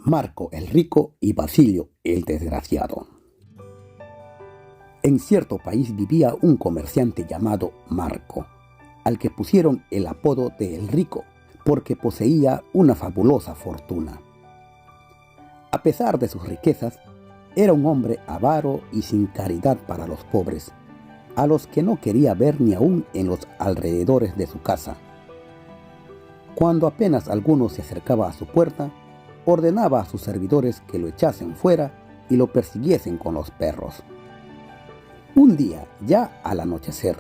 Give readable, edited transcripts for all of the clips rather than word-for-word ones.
Marco el rico y Basilio el desgraciado. En cierto país vivía un comerciante llamado Marco, al que pusieron el apodo de El Rico, porque poseía una fabulosa fortuna. A pesar de sus riquezas, era un hombre avaro y sin caridad para los pobres, a los que no quería ver ni aún en los alrededores de su casa. Cuando apenas alguno se acercaba a su puerta, ordenaba a sus servidores que lo echasen fuera y lo persiguiesen con los perros. Un día, ya al anochecer,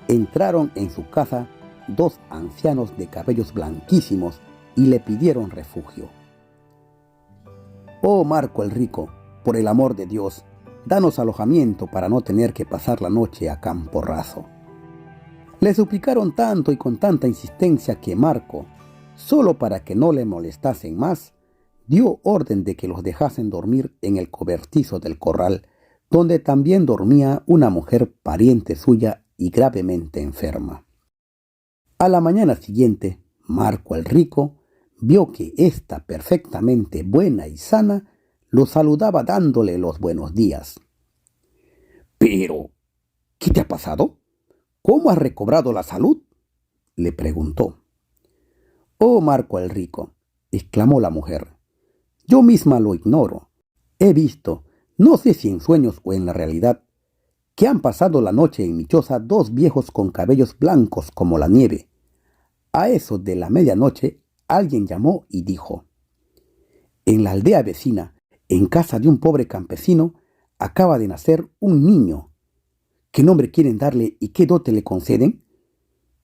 entraron en su casa dos ancianos de cabellos blanquísimos y le pidieron refugio. «Oh Marco el rico, por el amor de Dios, danos alojamiento para no tener que pasar la noche a campo raso». Le suplicaron tanto y con tanta insistencia que Marco, solo para que no le molestasen más, dio orden de que los dejasen dormir en el cobertizo del corral, donde también dormía una mujer pariente suya y gravemente enferma. A la mañana siguiente, Marco el rico vio que ésta, perfectamente buena y sana, lo saludaba dándole los buenos días. «¿Pero qué te ha pasado? ¿Cómo has recobrado la salud?», le preguntó. «Oh Marco el rico», exclamó la mujer, «yo misma lo ignoro. He visto, no sé si en sueños o en la realidad, que han pasado la noche en mi choza dos viejos con cabellos blancos como la nieve. A eso de la medianoche alguien llamó y dijo: en la aldea vecina, en casa de un pobre campesino, acaba de nacer un niño. ¿Qué nombre quieren darle y qué dote le conceden?».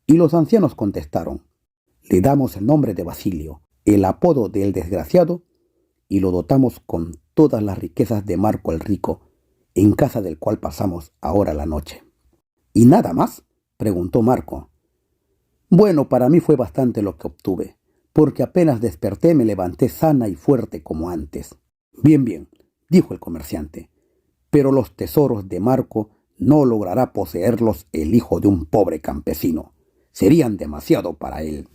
Y los ancianos contestaron: «Le damos el nombre de Basilio, el apodo del desgraciado, y lo dotamos con todas las riquezas de Marco el rico, en casa del cual pasamos ahora la noche». «¿Y nada más?», preguntó Marco. «Bueno, para mí fue bastante lo que obtuve, porque apenas desperté me levanté sana y fuerte como antes». «Bien, bien», dijo el comerciante, «pero los tesoros de Marco no logrará poseerlos el hijo de un pobre campesino. Serían demasiado para él».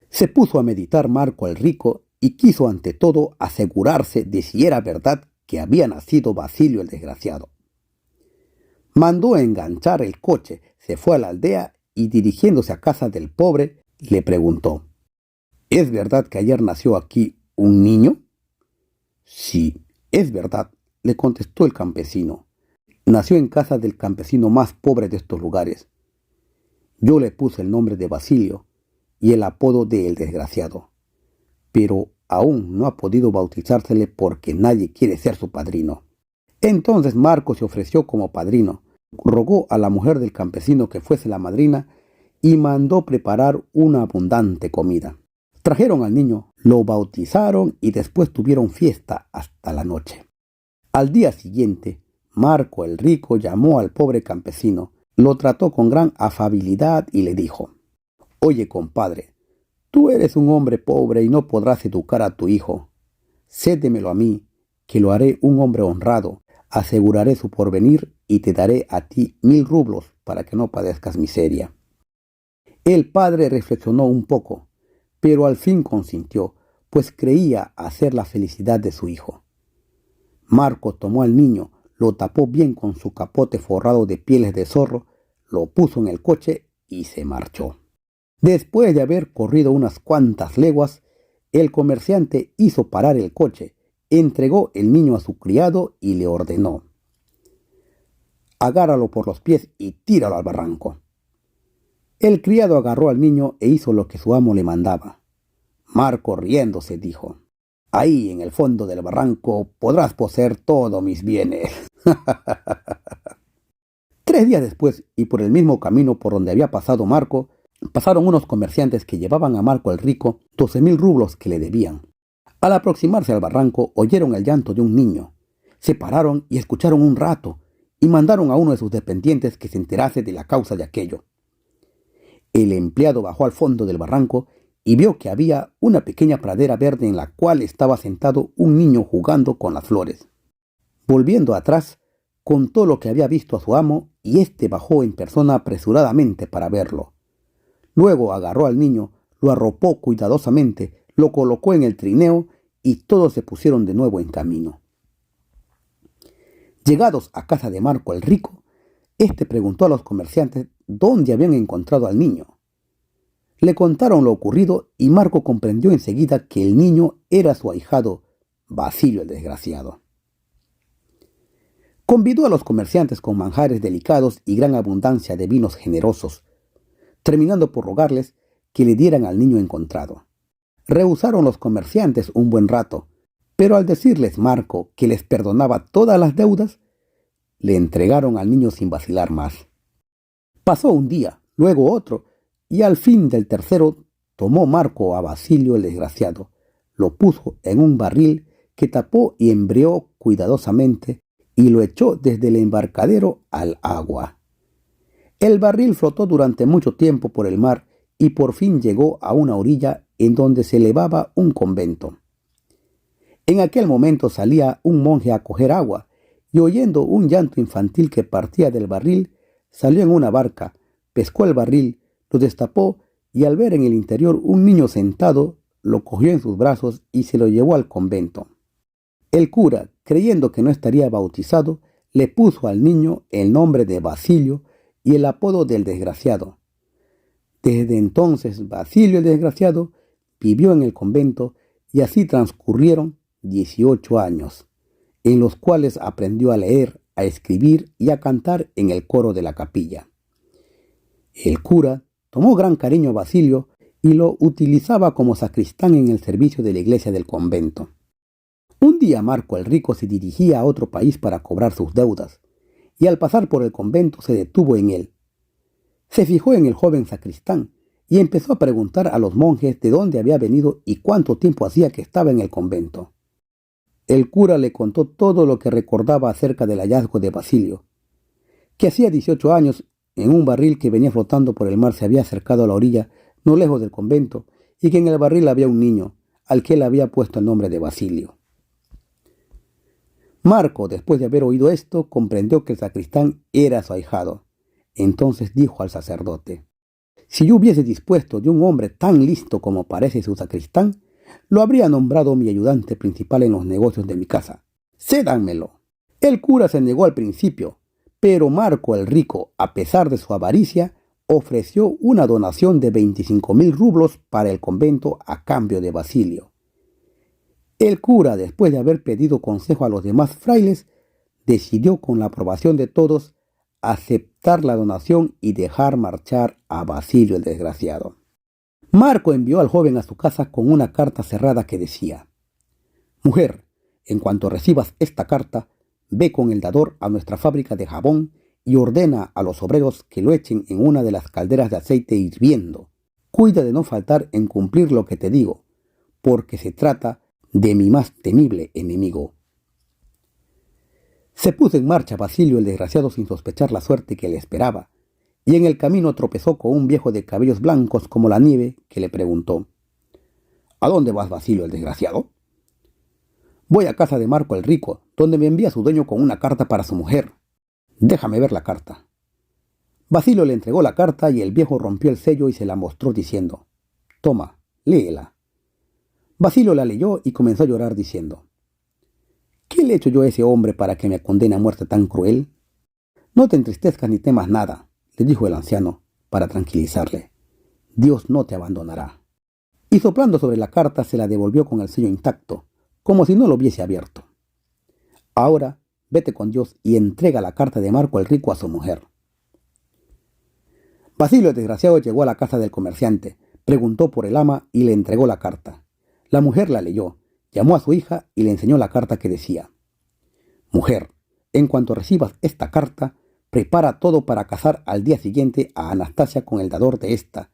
Se puso a meditar Marco el rico y quiso ante todo asegurarse de si era verdad que había nacido Basilio el desgraciado. Mandó enganchar el coche, se fue a la aldea y dirigiéndose a casa del pobre, le preguntó: «¿Es verdad que ayer nació aquí un niño?». «Sí, es verdad», le contestó el campesino. «Nació en casa del campesino más pobre de estos lugares. Yo le puse el nombre de Basilio y el apodo de El Desgraciado, pero aún no ha podido bautizársele porque nadie quiere ser su padrino». Entonces Marco se ofreció como padrino, rogó a la mujer del campesino que fuese la madrina y mandó preparar una abundante comida. Trajeron al niño, lo bautizaron y después tuvieron fiesta hasta la noche. Al día siguiente, Marco el rico llamó al pobre campesino, lo trató con gran afabilidad y le dijo: «Oye, compadre, tú eres un hombre pobre y no podrás educar a tu hijo. Cédemelo a mí, que lo haré un hombre honrado, aseguraré su porvenir y te daré a ti 1000 rublos para que no padezcas miseria». El padre reflexionó un poco, pero al fin consintió, pues creía hacer la felicidad de su hijo. Marco tomó al niño, lo tapó bien con su capote forrado de pieles de zorro, lo puso en el coche y se marchó. Después de haber corrido unas cuantas leguas, el comerciante hizo parar el coche, entregó el niño a su criado y le ordenó: «Agárralo por los pies y tíralo al barranco». El criado agarró al niño e hizo lo que su amo le mandaba. Marco, riéndose, dijo: «Ahí en el fondo del barranco podrás poseer todos mis bienes». 3 días después, y por el mismo camino por donde había pasado Marco, pasaron unos comerciantes que llevaban a Marco el rico 12.000 rublos que le debían. Al aproximarse al barranco, oyeron el llanto de un niño. Se pararon y escucharon un rato, y mandaron a uno de sus dependientes que se enterase de la causa de aquello. El empleado bajó al fondo del barranco y vio que había una pequeña pradera verde en la cual estaba sentado un niño jugando con las flores. Volviendo atrás, contó lo que había visto a su amo y éste bajó en persona apresuradamente para verlo. Luego agarró al niño, lo arropó cuidadosamente, lo colocó en el trineo y todos se pusieron de nuevo en camino. Llegados a casa de Marco el Rico, éste preguntó a los comerciantes dónde habían encontrado al niño. Le contaron lo ocurrido y Marco comprendió enseguida que el niño era su ahijado, Basilio el Desgraciado. Convidó a los comerciantes con manjares delicados y gran abundancia de vinos generosos, terminando por rogarles que le dieran al niño encontrado. Rehusaron los comerciantes un buen rato, pero al decirles Marco que les perdonaba todas las deudas, le entregaron al niño sin vacilar más. Pasó un día, luego otro, y al fin del tercero tomó Marco a Basilio el Desgraciado, lo puso en un barril que tapó y embrió cuidadosamente y lo echó desde el embarcadero al agua. El barril flotó durante mucho tiempo por el mar y por fin llegó a una orilla en donde se elevaba un convento. En aquel momento salía un monje a coger agua y oyendo un llanto infantil que partía del barril, salió en una barca, pescó el barril, lo destapó y al ver en el interior un niño sentado, lo cogió en sus brazos y se lo llevó al convento. El cura, creyendo que no estaría bautizado, le puso al niño el nombre de Basilio y el apodo del Desgraciado. Desde entonces Basilio el Desgraciado vivió en el convento y así transcurrieron 18 años, en los cuales aprendió a leer, a escribir y a cantar en el coro de la capilla. El cura tomó gran cariño a Basilio y lo utilizaba como sacristán en el servicio de la iglesia del convento. Un día Marco el Rico se dirigía a otro país para cobrar sus deudas, y al pasar por el convento se detuvo en él. Se fijó en el joven sacristán y empezó a preguntar a los monjes de dónde había venido y cuánto tiempo hacía que estaba en el convento. El cura le contó todo lo que recordaba acerca del hallazgo de Basilio, que hacía 18 años en un barril que venía flotando por el mar se había acercado a la orilla no lejos del convento y que en el barril había un niño al que él había puesto el nombre de Basilio. Marco, después de haber oído esto, comprendió que el sacristán era su ahijado. Entonces dijo al sacerdote: si yo hubiese dispuesto de un hombre tan listo como parece su sacristán, lo habría nombrado mi ayudante principal en los negocios de mi casa. Cédanmelo. El cura se negó al principio, pero Marco el Rico, a pesar de su avaricia, ofreció una donación de 25,000 rublos para el convento a cambio de Basilio. El cura, después de haber pedido consejo a los demás frailes, decidió con la aprobación de todos aceptar la donación y dejar marchar a Basilio el Desgraciado. Marco envió al joven a su casa con una carta cerrada que decía: mujer, en cuanto recibas esta carta, ve con el dador a nuestra fábrica de jabón y ordena a los obreros que lo echen en una de las calderas de aceite hirviendo. Cuida de no faltar en cumplir lo que te digo, porque se trata de mi más temible enemigo. Se puso en marcha Basilio el Desgraciado sin sospechar la suerte que le esperaba, y en el camino tropezó con un viejo de cabellos blancos como la nieve que le preguntó: ¿a dónde vas, Basilio el Desgraciado? Voy a casa de Marco el Rico, donde me envía su dueño con una carta para su mujer. Déjame ver la carta. Basilio le entregó la carta y el viejo rompió el sello y se la mostró diciendo: toma, léela. Basilio la leyó y comenzó a llorar diciendo: ¿qué le he hecho yo a ese hombre para que me condene a muerte tan cruel? No te entristezcas ni temas nada, le dijo el anciano para tranquilizarle. Dios no te abandonará. Y soplando sobre la carta se la devolvió con el sello intacto, como si no lo hubiese abierto. Ahora vete con Dios y entrega la carta de Marco el Rico a su mujer. Basilio el Desgraciado llegó a la casa del comerciante, preguntó por el ama y le entregó la carta. La mujer la leyó, llamó a su hija y le enseñó la carta que decía: mujer, en cuanto recibas esta carta, prepara todo para casar al día siguiente a Anastasia con el dador de esta,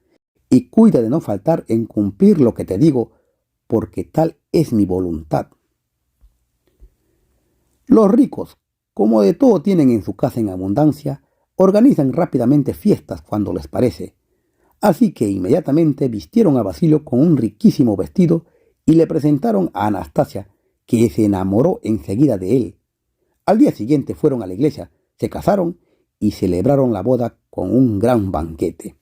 y cuida de no faltar en cumplir lo que te digo, porque tal es mi voluntad. Los ricos, como de todo tienen en su casa en abundancia, organizan rápidamente fiestas cuando les parece. Así que inmediatamente vistieron a Basilio con un riquísimo vestido y le presentaron a Anastasia, que se enamoró enseguida de él. Al día siguiente fueron a la iglesia, se casaron y celebraron la boda con un gran banquete.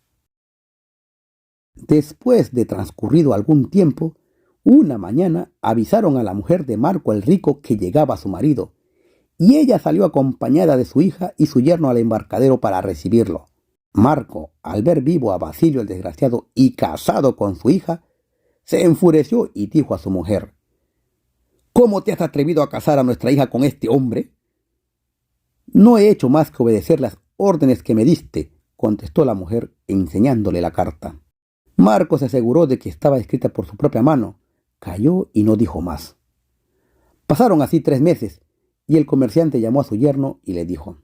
Después de transcurrido algún tiempo, Una mañana avisaron a la mujer de Marco el Rico que llegaba su marido, y ella salió acompañada de su hija y su yerno al embarcadero para recibirlo. Marco, al ver vivo a Basilio el desgraciado y casado con su hija, se enfureció y dijo a su mujer: «¿Cómo te has atrevido a casar a nuestra hija con este hombre?» «No he hecho más que obedecer las órdenes que me diste», contestó la mujer, enseñándole la carta. Marco se aseguró de que estaba escrita por su propia mano, calló y no dijo más. Pasaron así 3 meses, y el comerciante llamó a su yerno y le dijo: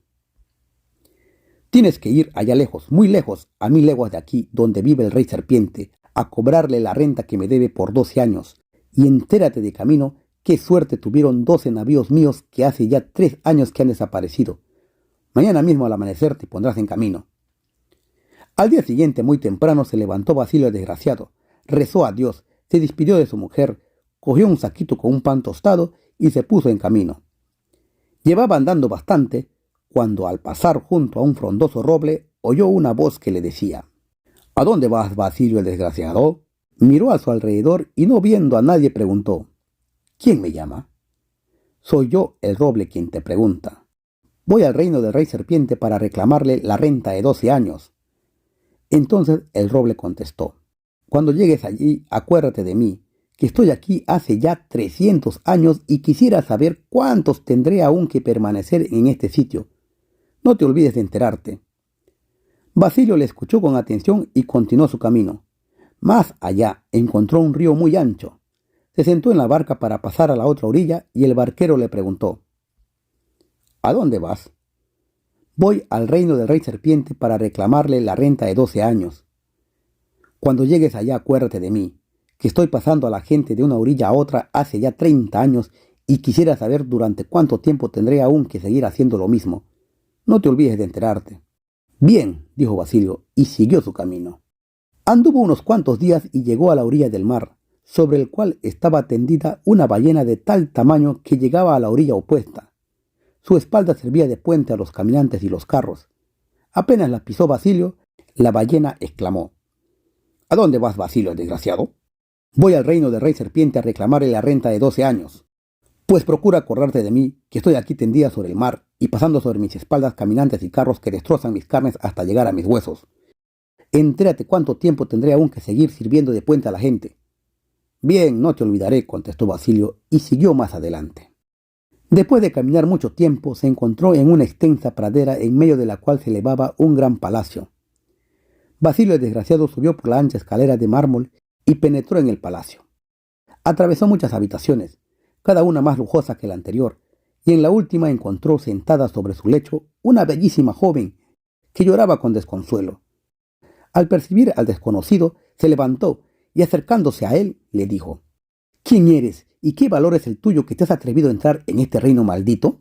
«Tienes que ir allá lejos, muy lejos, a 1000 leguas de aquí, donde vive el rey serpiente, a cobrarle la renta que me debe por 12 años, y entérate de camino qué suerte tuvieron 12 navíos míos que hace ya 3 años que han desaparecido. Mañana mismo al amanecer te pondrás en camino». Al día siguiente, muy temprano, se levantó Basilio el desgraciado, rezó a Dios, se despidió de su mujer, cogió un saquito con un pan tostado y se puso en camino. Llevaba andando bastante, cuando al pasar junto a un frondoso roble, oyó una voz que le decía: «¿A dónde vas, Basilio el desgraciado?». Miró a su alrededor y, no viendo a nadie, preguntó: «¿Quién me llama?». «Soy yo, el roble, quien te pregunta. Voy al reino del rey serpiente para reclamarle la renta de 12 años». Entonces el roble contestó: «Cuando llegues allí, acuérdate de mí, que estoy aquí hace ya 300 años y quisiera saber cuántos tendré aún que permanecer en este sitio. No te olvides de enterarte». Basilio le escuchó con atención y continuó su camino. Más allá encontró un río muy ancho. Se sentó en la barca para pasar a la otra orilla y el barquero le preguntó: «¿A dónde vas?». «Voy al reino del rey serpiente para reclamarle la renta de 12 años. Cuando llegues allá, acuérdate de mí, que estoy pasando a la gente de una orilla a otra hace ya 30 años y quisiera saber durante cuánto tiempo tendré aún que seguir haciendo lo mismo. No te olvides de enterarte». «Bien», dijo Basilio, y siguió su camino. Anduvo unos cuantos días y llegó a la orilla del mar, sobre el cual estaba tendida una ballena de tal tamaño que llegaba a la orilla opuesta. Su espalda servía de puente a los caminantes y los carros. Apenas la pisó Basilio, la ballena exclamó: «¿A dónde vas, Basilio, el desgraciado?». «Voy al reino del rey serpiente a reclamarle la renta de 12 años. Pues procura acordarte de mí, que estoy aquí tendida sobre el mar y pasando sobre mis espaldas caminantes y carros que destrozan mis carnes hasta llegar a mis huesos. Entérate cuánto tiempo tendré aún que seguir sirviendo de puente a la gente». «Bien, no te olvidaré», contestó Basilio, y siguió más adelante. Después de caminar mucho tiempo, se encontró en una extensa pradera en medio de la cual se elevaba un gran palacio. Basilio el desgraciado subió por la ancha escalera de mármol y penetró en el palacio. Atravesó muchas habitaciones, cada una más lujosa que la anterior, y en la última encontró sentada sobre su lecho una bellísima joven que lloraba con desconsuelo. Al percibir al desconocido, se levantó y, acercándose a él, le dijo: «¿Quién eres y qué valor es el tuyo que te has atrevido a entrar en este reino maldito?».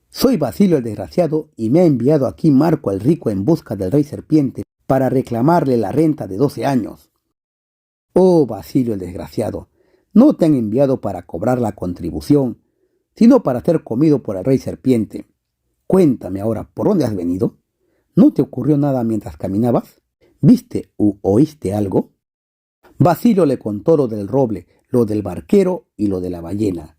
«Soy Basilio el desgraciado y me ha enviado aquí Marco el rico en busca del rey serpiente para reclamarle la renta de 12 años». «Oh, Basilio el desgraciado, no te han enviado para cobrar la contribución, sino para ser comido por el rey serpiente. Cuéntame ahora, ¿por dónde has venido? ¿No te ocurrió nada mientras caminabas? ¿Viste u oíste algo?». Basilio le contó lo del roble, lo del barquero y lo de la ballena.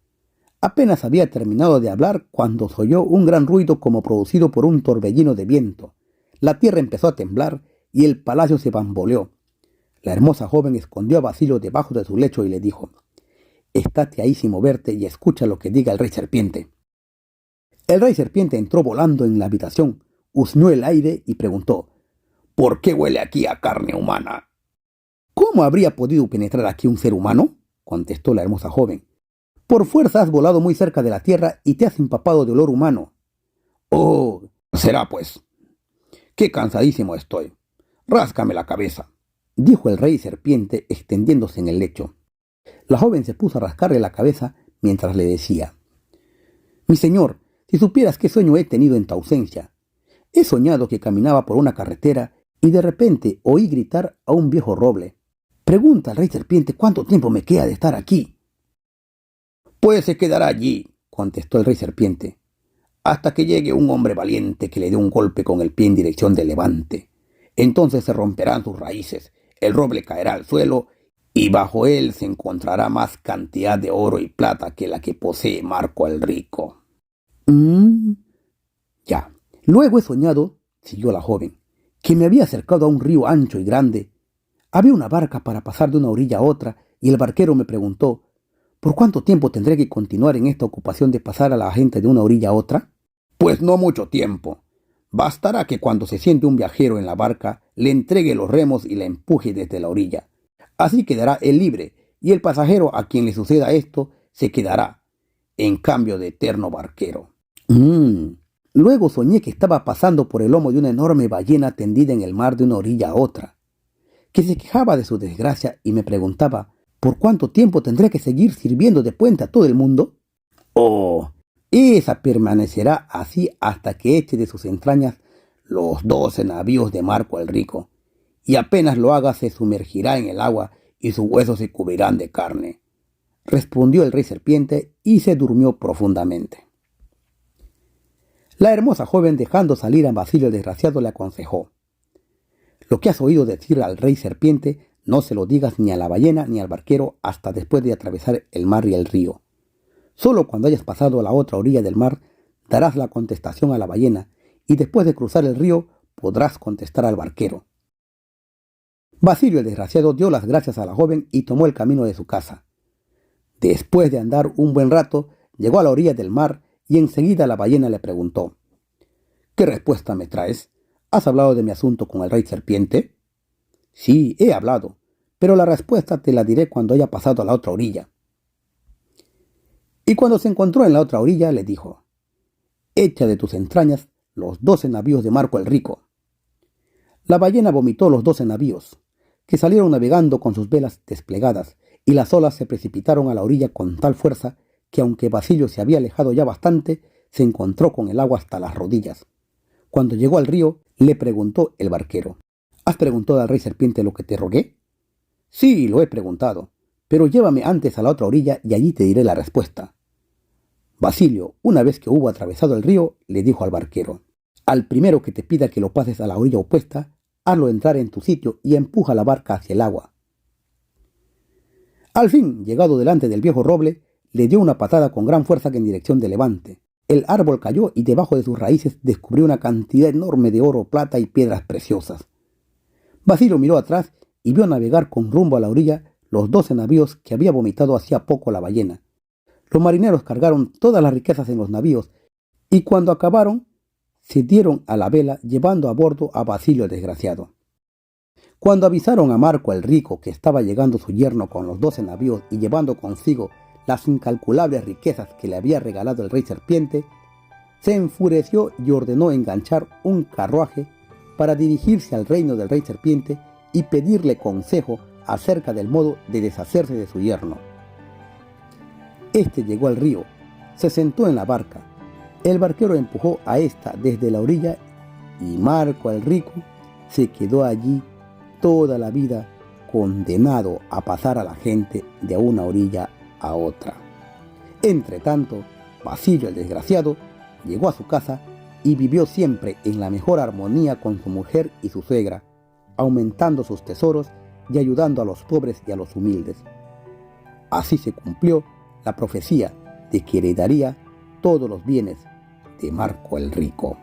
Apenas había terminado de hablar cuando se oyó un gran ruido como producido por un torbellino de viento. La tierra empezó a temblar y el palacio se bamboleó. La hermosa joven escondió a Basilio debajo de su lecho y le dijo: «Estate ahí sin moverte y escucha lo que diga el rey serpiente». El rey serpiente entró volando en la habitación, husmeó el aire y preguntó: «¿Por qué huele aquí a carne humana?». «¿Cómo habría podido penetrar aquí un ser humano?», contestó la hermosa joven. «Por fuerza has volado muy cerca de la tierra y te has empapado de olor humano». «Oh, será pues. Qué cansadísimo estoy. Ráscame la cabeza», dijo el rey serpiente, extendiéndose en el lecho. La joven se puso a rascarle la cabeza mientras le decía: «Mi señor, si supieras qué sueño he tenido en tu ausencia. He soñado que caminaba por una carretera y de repente oí gritar a un viejo roble: «Pregunta al rey serpiente cuánto tiempo me queda de estar aquí». «Pues se quedará allí», contestó el rey serpiente, «hasta que llegue un hombre valiente que le dé un golpe con el pie en dirección del levante. Entonces se romperán sus raíces, el roble caerá al suelo y bajo él se encontrará más cantidad de oro y plata que la que posee Marco el Rico. Ya. Luego he soñado, siguió la joven, que me había acercado a un río ancho y grande. Había una barca para pasar de una orilla a otra y el barquero me preguntó: ¿por cuánto tiempo tendré que continuar en esta ocupación de pasar a la gente de una orilla a otra? Pues no mucho tiempo. Bastará que cuando se siente un viajero en la barca, le entregue los remos y la empuje desde la orilla. Así quedará él libre, y el pasajero a quien le suceda esto se quedará, en cambio de eterno barquero. Luego soñé que estaba pasando por el lomo de una enorme ballena tendida en el mar de una orilla a otra, que se quejaba de su desgracia y me preguntaba: ¿por cuánto tiempo tendré que seguir sirviendo de puente a todo el mundo? Oh, esa permanecerá así hasta que eche de sus entrañas los 12 navíos de Marco el Rico, y apenas lo haga se sumergirá en el agua y sus huesos se cubrirán de carne. Respondió el rey serpiente y se durmió profundamente. La hermosa joven, dejando salir a Basilio el desgraciado, le aconsejó: lo que has oído decir al rey serpiente no se lo digas ni a la ballena ni al barquero hasta después de atravesar el mar y el río. Solo cuando hayas pasado a la otra orilla del mar darás la contestación a la ballena, y después de cruzar el río podrás contestar al barquero. Basilio el desgraciado dio las gracias a la joven y tomó el camino de su casa. Después de andar un buen rato, llegó a la orilla del mar y enseguida la ballena le preguntó: ¿qué respuesta me traes? ¿Has hablado de mi asunto con el rey serpiente? Sí, he hablado, pero la respuesta te la diré cuando haya pasado a la otra orilla. Y cuando se encontró en la otra orilla, le dijo: echa de tus entrañas los 12 navíos de Marco el Rico. La ballena vomitó los 12 navíos, que salieron navegando con sus velas desplegadas, y las olas se precipitaron a la orilla con tal fuerza que, aunque Basilio se había alejado ya bastante, se encontró con el agua hasta las rodillas. Cuando llegó al río, le preguntó el barquero: ¿has preguntado al rey serpiente lo que te rogué? Sí, lo he preguntado, pero llévame antes a la otra orilla y allí te diré la respuesta. Basilio, una vez que hubo atravesado el río, le dijo al barquero: al primero que te pida que lo pases a la orilla opuesta, hazlo entrar en tu sitio y empuja la barca hacia el agua. Al fin, llegado delante del viejo roble, le dio una patada con gran fuerza en dirección de levante. El árbol cayó y debajo de sus raíces descubrió una cantidad enorme de oro, plata y piedras preciosas. Basilio miró atrás y vio navegar con rumbo a la orilla los 12 navíos que había vomitado hacía poco la ballena. Los marineros cargaron todas las riquezas en los navíos y cuando acabaron se dieron a la vela llevando a bordo a Basilio el desgraciado. Cuando avisaron a Marco el Rico que estaba llegando su yerno con los 12 navíos y llevando consigo las incalculables riquezas que le había regalado el rey serpiente, se enfureció y ordenó enganchar un carruaje para dirigirse al reino del rey serpiente y pedirle consejo acerca del modo de deshacerse de su yerno. Este llegó al río, se sentó en la barca. El barquero empujó a esta desde la orilla y Marco el Rico se quedó allí toda la vida, condenado a pasar a la gente de una orilla a otra. Entretanto, Basilio el desgraciado llegó a su casa y vivió siempre en la mejor armonía con su mujer y su suegra, aumentando sus tesoros y ayudando a los pobres y a los humildes. Así se cumplió la profecía de que heredaría todos los bienes de Marco el Rico.